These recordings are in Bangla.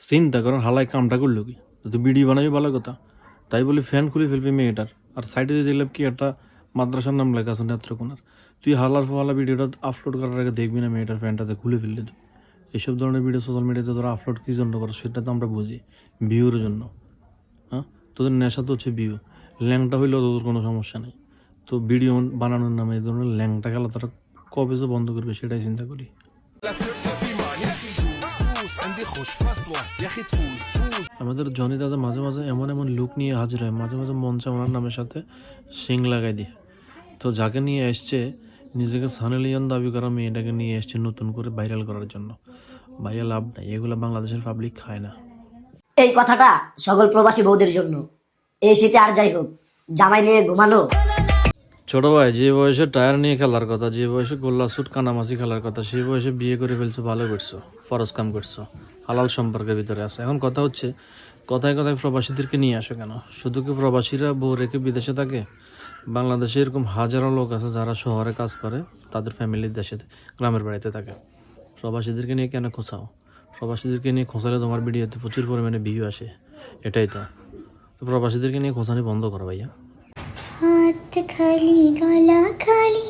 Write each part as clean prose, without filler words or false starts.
চিন্তা করেন হালাই কামটা করলো কি, তো ভিডিও বানাবি ভালো কথা, তাই বলে ফ্যান খুলে ফেলবি মেয়েটার, আর সাইডে দিয়ে দিলাম কি একটা মাদ্রাসার নাম লেখা আছে নেত্রকোনার। তুই হালার ফালা ভিডিওটা আপলোড করার আগে দেখবি না মেয়েটার ফ্যানটাতে খুলে ফেললে তুই। এইসব ধরনের ভিডিও সোশ্যাল মিডিয়াতে তোরা আপলোড কী জন্য করো সেটা তো আমরা বুঝি, ভিউর জন্য। হ্যাঁ, তোদের নেশা তো হচ্ছে ভিউ। ল্যাংটা হইলেও তোদের কোনো সমস্যা নেই, তো ভিডিও বানানোর নামে এই ধরনের ল্যাংটা খেলা তারা কবে যে বন্ধ করবে সেটাই চিন্তা করি। আমাদের জনি দাদা মাঝে মাঝে এমন এমন লুক নিয়ে হাজির হয়, মাঝে মাঝে মন চায় ওনার নামের সাথে শিং লাগাই দিয়ে। তো যাকে নিয়ে এসছে, নিজেকে সানি লিওন দাবি করা মেয়েটাকে নিয়ে এসছে নতুন করে ভাইরাল করার জন্য। ভাইয়া লাভ নাই, এগুলো বাংলাদেশের পাবলিক খায় না। এই কথাটা সকল প্রবাসী বউদের জন্য। এই শীতে আর যাই হোক, জামাই নিয়ে ঘুমানো। ছোট ভাই, যে বয়সে টায়ার নিয়ে খেলার কথা, যে বয়সে গোল্লা সুট কানামাছি খেলার কথা, সেই বয়সে বিয়ে করে ফেলছো, ভালো করছো, ফরজ কাম করছো, হালাল সম্পর্কের ভিতরে আছে। এখন কথা হচ্ছে, কথায় কথায় প্রবাসীদেরকে নিয়ে আসো কেন? শুধু কি প্রবাসীরা বউ রেখে বিদেশে থাকে? বাংলাদেশে এরকম হাজারো লোক আছে যারা শহরে কাজ করে, তাদের ফ্যামিলির দেশে গ্রামের বাড়িতে থাকে। প্রবাসীদেরকে নিয়ে কেন খোঁচাও? প্রবাসীদেরকে নিয়ে খোঁচালে তোমার ভিডিওতে প্রচুর পরিমাণে ভিউ আসে, এটাই তো। প্রবাসীদেরকে নিয়ে খোঁচানি বন্ধ করো ভাইয়া। হাত খালি গলা খালি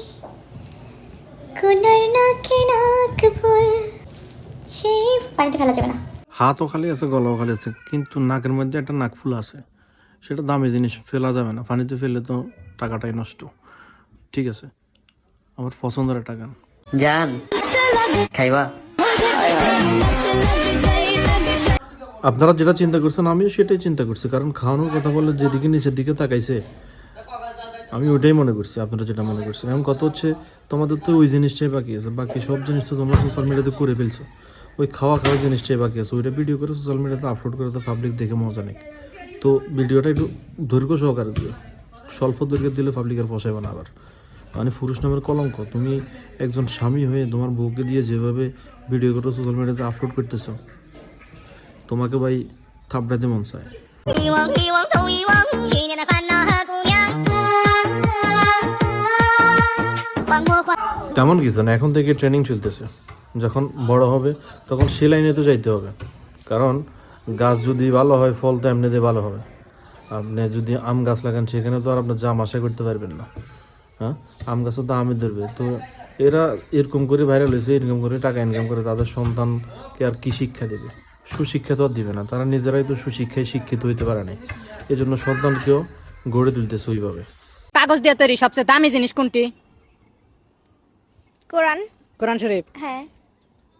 কোনার নাকে নাক ফুল, সেই পানিতে ফেলা যাবে না। হাতও খালি আছে, গলাও খালি আছে, কিন্তু নাকের মধ্যে একটা নাক ফুল আছে, সেটা দামি জিনিস, ফেলা যাবে না। পানিতে ফেললে তো টাকাটাই নষ্ট। ঠিক আছে, আমার পছন্দের একটা গান। জান খাইবা? আপনারা যেটা চিন্তা করছেন আমিও সেটাই চিন্তা করছি, কারণ খাওয়ানোর কথা বললে যেদিকে নিচের দিকে তাকাইছে, আমি ওইটাই মনে করছি আপনারা যেটা মনে করছেন। এখন কত হচ্ছে, তোমাদের তো ওই জিনিসটাই বাকি আছে, বাকি সব জিনিস তো তোমরা সোশ্যাল মিডিয়াতে করে ফেলছো। ওই খাওয়া জিনিসটাই বাকি আছে, ওইটা ভিডিও করে সোশ্যাল মিডিয়াতে আপলোড করে তো পাবলিক দেখে মজা নেই। তো ভিডিওটা একটু দৈর্ঘ্য সহকারে দিও, স্বল্প দৈর্ঘ্য দিলে পাবলিকের পোষাবে না। আবার মানে পুরুষ নামের কলঙ্ক, তুমি একজন স্বামী হয়ে তোমার বউকে দিয়ে যেভাবে ভিডিও করে সোশ্যাল মিডিয়াতে আপলোড করতেছ, তোমাকে ভাই থাপড়াতে মন চায়। তেমন কিছু না, এখন থেকে ট্রেনিং চলতেছে, যখন বড় হবে তখন সে লাইনে তো যাইতে হবে। কারণ গাছ যদি ভালো হয়, ফল তো এমনিতে ভালো হবে। আপনি যদি আম গাছ লাগান, সেখানে তো আর আপনার জাম আশা করতে পারবেন না। হ্যাঁ, আম গাছে তো আমই ধরবে। তো এরা এরকম করে ভাইরাল হয়েছে, এরকম করে টাকা ইনকাম করে তাদের সন্তানকে আর কি শিক্ষা দেবে? সুশিক্ষা তো আর দিবে না, তারা নিজেরাই তো সুশিক্ষায় শিক্ষিত হইতে পারে না। এই জন্য সন্তানকেও গড়ে তুলতেছে ওইভাবে। কাগজ দিয়ে তৈরি সবচেয়ে দামি জিনিস কোনটি? কোরআন। কোরআন শরীফ। হ্যাঁ,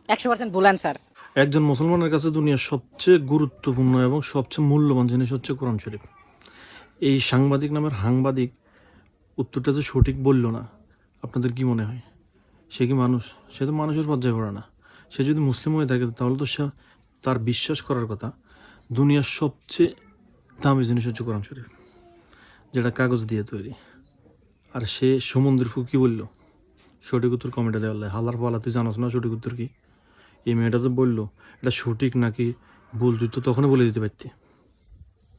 100% ভুল অ্যান্সার। একজন মুসলমানের কাছে দুনিয়ার সবচেয়ে গুরুত্বপূর্ণ এবং সবচেয়ে মূল্যবান জিনিস হচ্ছে কোরআন শরীফ। এই সাংবাদিক নামের সাংবাদিক উত্তরটা যে সঠিক বলল না, আপনাদের কি মনে হয়? সে কি মানুষ? সে তো মানুষের পর্যায়ে পড়ে না। সে যদি মুসলিম হয়ে থাকে তাহলে তো সে, তার বিশ্বাস করার কথা দুনিয়ার সবচেয়ে দামি জিনিস হচ্ছে কোরআন শরীফ, যেটা কাগজ দিয়ে তৈরি। আর সে সমুদ্রের ফু কি বললো? সঠিক উত্তর কমেন্টে দেওয়া হয়। হালার ফালা, তুই জানোস না সঠিক উত্তর কি? এই মেয়েটা যে বললো এটা সঠিক নাকি ভুল, তুই তো তখনই বলে দিতে পারতি।